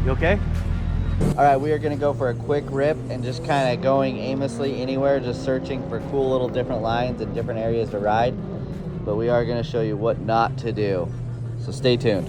You okay? All right, we are gonna go for a quick rip and just kind of going aimlessly anywhere, just searching for cool little different lines and different areas to ride. But we are gonna show you what not to do. So stay tuned.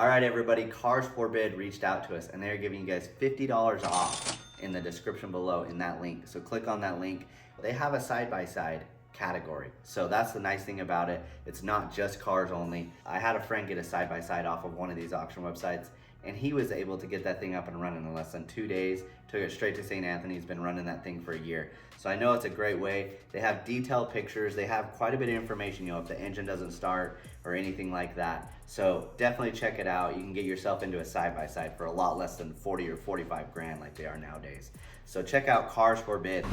All right, everybody, Cars Forbid reached out to us and they're giving you guys $50 off in the description below in that link. So click on that link. They have a side-by-side category. So that's the nice thing about it. It's not just cars only. I had a friend get a side-by-side off of one of these auction websites and he was able to get that thing up and running in less than 2 days. Took it straight to St. Anthony's, been running that thing for a year. So I know it's a great way. They have detailed pictures. They have quite a bit of information, if the engine doesn't start or anything like that. So definitely check it out. You can get yourself into a side-by-side for a lot less than 40 or 45 grand like they are nowadays. So check out Cars Forbid.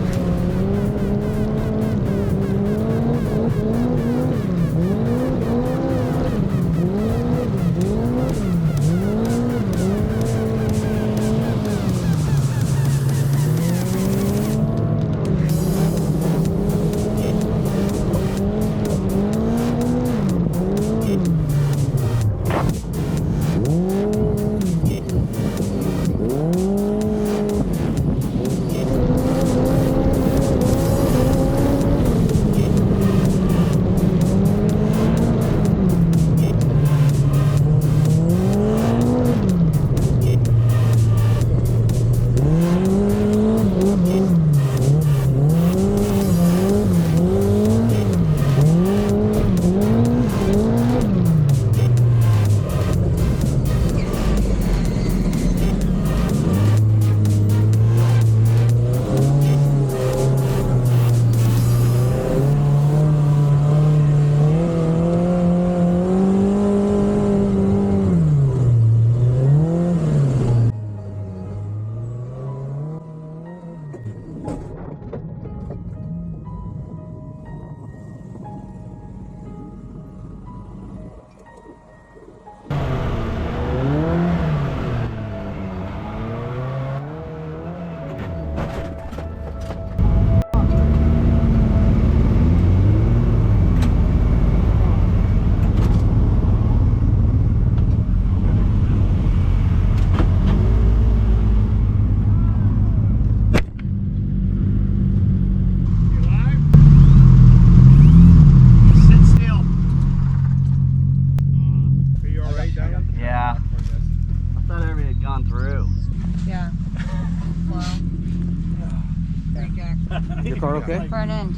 Your car okay? Front end.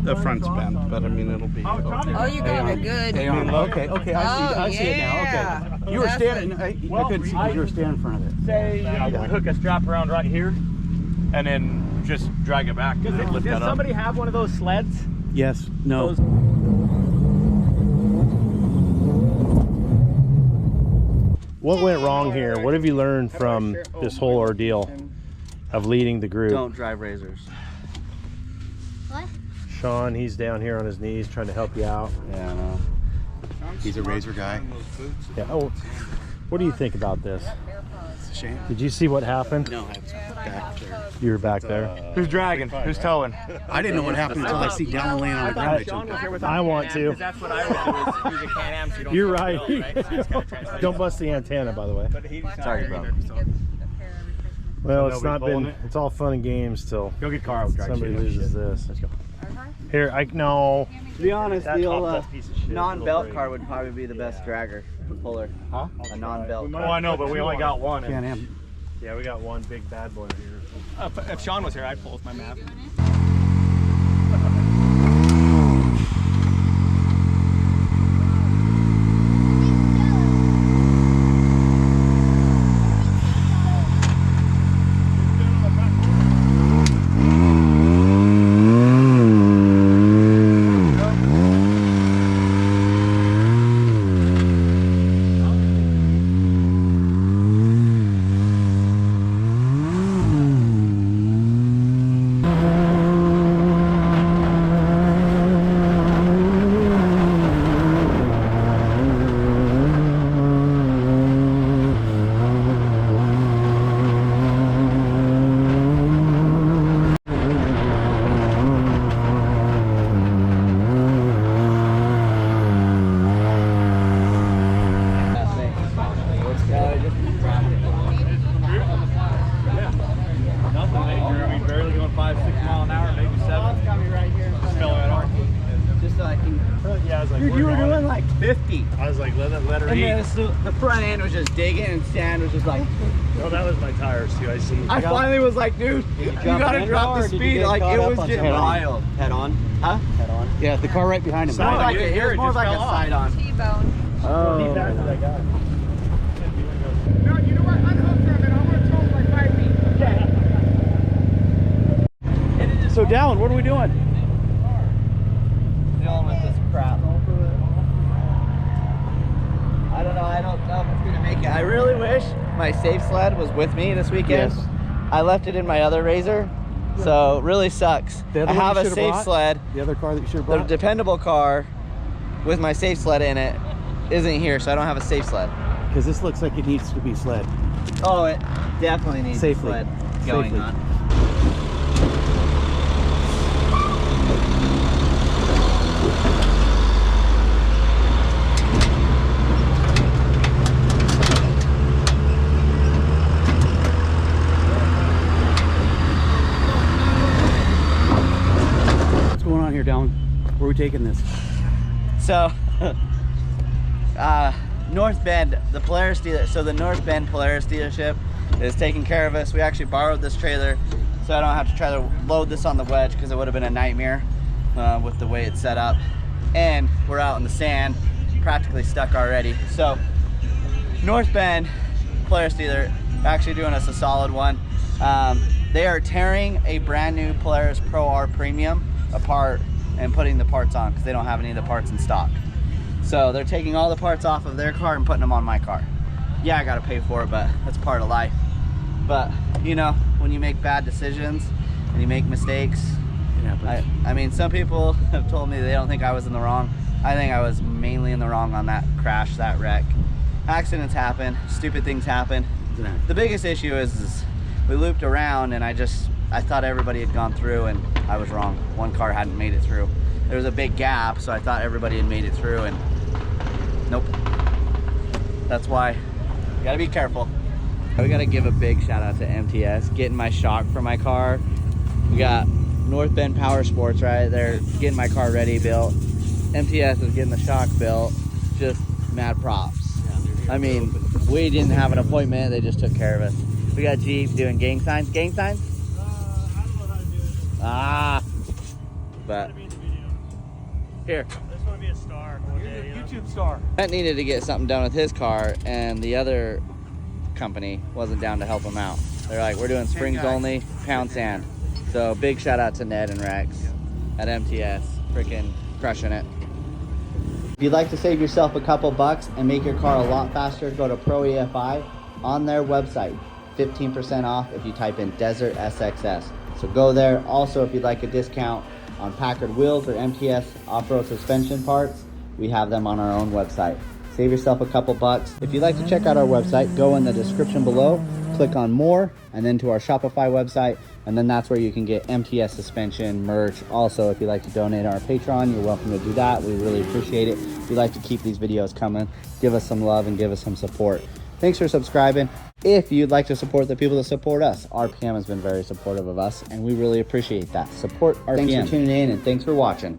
The front's bent, but I mean it'll be. Okay. Oh, you got it good. Okay, okay, I see it now. Okay, you were standing. I couldn't see because you were standing in front of it. Say we hook a strap around right here, and then just drag it back. And lift that up. Does somebody have one of those sleds? Yes. No. What went wrong here? What have you learned from this whole ordeal of leading the group? Don't drive razors. What? Sean, he's down here on his knees trying to help you out. Yeah, I know. He's a razor guy. Yeah. Oh, what do you think about this? It's a shame. Did you see what happened? No, I was back there. You were back there. Who's dragging? Who's towing? I didn't know what happened until I see Dallin laying on the ground. I jumped out. I want to. That's what I would do. Is use a Can-Am so you don't. You're right. Don't bust the antenna, by the way. Sorry, bro. Well, it's not been. It's all fun and games till Go get Carl. somebody loses this. Let's go. Here, no. To be honest, That the tough piece of shit, non-belt little car would probably be the best dragger puller. Huh? A non-belt. Oh, I know, but we only got one. Can-Am. Yeah, we got one big bad boy here. If Sean was here, I'd pull with my map. The front end was just digging and sand was just like. No, that was my tires too. I see. I finally was like, dude, you gotta drop the speed. Like it was getting wild. Head on. Huh? Head on. Yeah, the car right behind him. More like it was more like a side on. T-bone. Oh. No, you know what? Unhook from it. I'm gonna tow like 5 feet. So, Dallin, what are we doing? Dealing with this crap. I don't know if it's gonna make it. I really wish my safe sled was with me this weekend. Yes. I left it in my other Razor, so it really sucks. I have a safe sled. The other car that you should have The brought? dependable car with my safe sled in it isn't here, so I don't have a safe sled. Because this looks like it needs to be sled. Oh, it definitely needs Safely. a sled going Safely. on. Here down, where are we taking this? So North Bend, the Polaris dealer, so the North Bend Polaris dealership is taking care of us. We actually borrowed this trailer so I don't have to try to load this on the wedge because it would have been a nightmare with the way it's set up. And we're out in the sand, practically stuck already. So North Bend Polaris dealer actually doing us a solid one. They are tearing a brand new Polaris Pro R Premium apart and putting the parts on because they don't have any of the parts in stock. So they're taking all the parts off of their car and putting them on my car. Yeah, I gotta pay for it, but that's part of life. But you know, when you make bad decisions and you make mistakes, I mean, some people have told me they don't think I was in the wrong. I think I was mainly in the wrong on that crash, that wreck. Accidents happen, stupid things happen. The biggest issue is we looped around and I thought everybody had gone through and I was wrong. One car hadn't made it through. There was a big gap, so I thought everybody had made it through and nope. That's why you gotta be careful. We gotta give a big shout out to MTS, getting my shock for my car. We got North Bend Power Sports, right? They're getting my car ready, built. MTS is getting the shock built. Just mad props. I mean, we didn't have an appointment, they just took care of us. We got Jeep doing gang signs. Gang signs? I don't know how to do it. Ah. But here. This want to be a star one day. YouTube star. Matt needed to get something done with his car, and the other company wasn't down to help him out. They're like, we're doing springs only, pound sand. So big shout out to Ned and Rex at MTS, freaking crushing it. If you'd like to save yourself a couple bucks and make your car a lot faster, go to Pro EFI on their website. 15% off if you type in Desert SXS. So go there. Also, if you'd like a discount on Packard wheels or MTS off-road suspension parts, we have them on our own website. Save yourself a couple bucks. If you'd like to check out our website, go in the description below, click on more, and then to our Shopify website, and then that's where you can get MTS suspension, merch. Also, if you'd like to donate on our Patreon, you're welcome to do that. We really appreciate it. If you'd like to keep these videos coming, give us some love and give us some support. Thanks for subscribing. If you'd like to support the people that support us, RPM has been very supportive of us, and we really appreciate that. Support RPM. Thanks for tuning in, and thanks for watching.